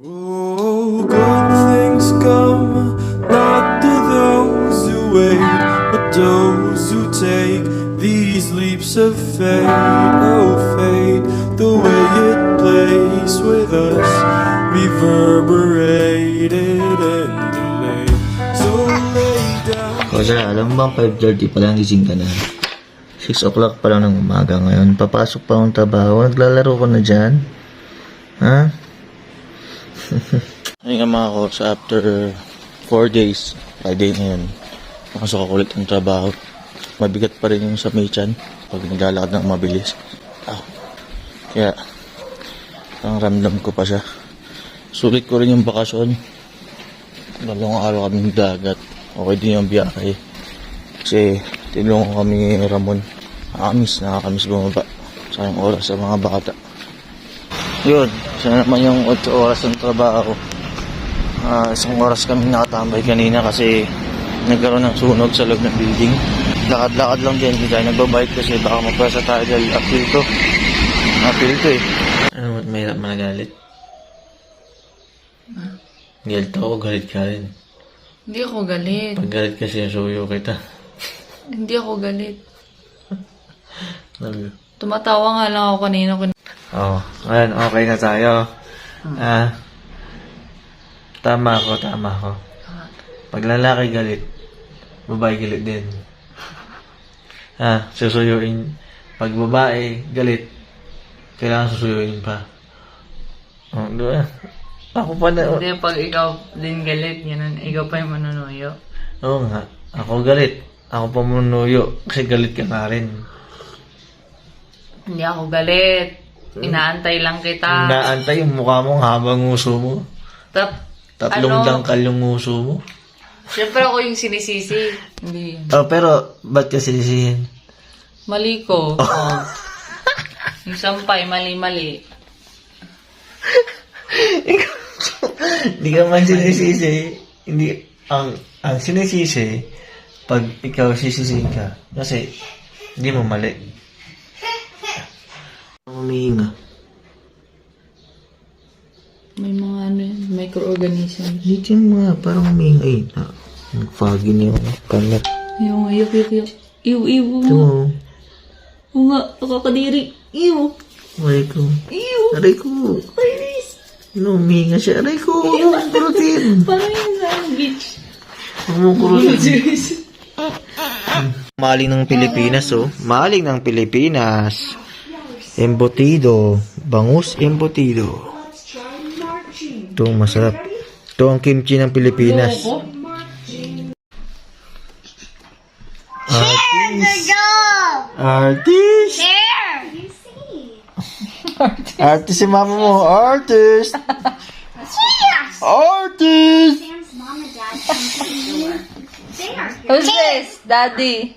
Oh, good things come not to those who wait, but those who take these leaps of faith. Oh, fate, the way it plays with us, reverberated and delayed. So lay down. Kosa, alam mo bang 5:30 pa lang gising ka na? 6 o'clock pa lang ng umaga ngayon. Papasok pa akong trabaho. Naglalaro ko na dyan. Ha? Ayun nga mga kosa, after 4 days, Friday na yun, nakasok ako ulit ng trabaho. Mabigat pa rin yung sa Michan pag naglalakad ng mabilis. Kaya, ang ramdam ko pa siya. Sulit ko rin yung bakasyon. Dalawang araw kami ng dagat. Okay din yung biyahe. Kasi, tinulungan kami ni Ramon. Nakakamiss bumaba. Sayang oras sa mga bata. Yun, siya naman yung 8 oras ng trabaho. Isang oras kami nakatambay kanina kasi nagkaroon ng sunog sa loob ng building. Lakad-lakad lang din, hindi tayo nagbabike kasi baka mapasa tayo dahil appeal to eh. Ano, mahirap managalit? Galit ako, galit ka rin. Hindi ako galit. Pag galit kasi suyo kita. Hindi ako galit. Love you. Tumatawa nga lang ako kanina. Ayan, okay na tayo. Tama ako. Pag lalaki galit, babae galit din. Susuyuin. Pag babae galit, kailangan susuyuin pa. Diba? Ako pa na. Hindi, pag ikaw din galit, yan, ikaw pa yung manunuyo. Oo nga. Ako galit. Ako pa manunuyo. Kasi galit ka na rin. Hindi ako galit. Inaantay lang kita. Inaantay yung mukha mo habang nguso mo. Tatlong dangkal yung nguso mo. Siyempre ako yung sinisisi. Hindi. Pero ba't ka sisihin? Mali ko. Yung sampay, mali-mali. Hindi ka man sinisisi. Hindi. Ang sinisisi, pag ikaw sisisihin ka, kasi hindi mo mali. Humihinga. May mga microorganisms. Dito yung mga parang humihinga. Ay, nag-foggy na yung camera. Ayok. Iw. Ito mo. Oo nga, nakakadiri. Iw. Aray ko. Ano, humihinga siya. Aray ko. Huwag mo kurutin. Parang yun sa beach. Huwag mo kurutin. Maling ng Pilipinas, oh. Maling ng Pilipinas. Embutido. Bangus embutido. Ito, masarap. Ito ang kimchi ng Pilipinas. Artist! Artist si mama mo. Artist! Artist! Who's this? Daddy.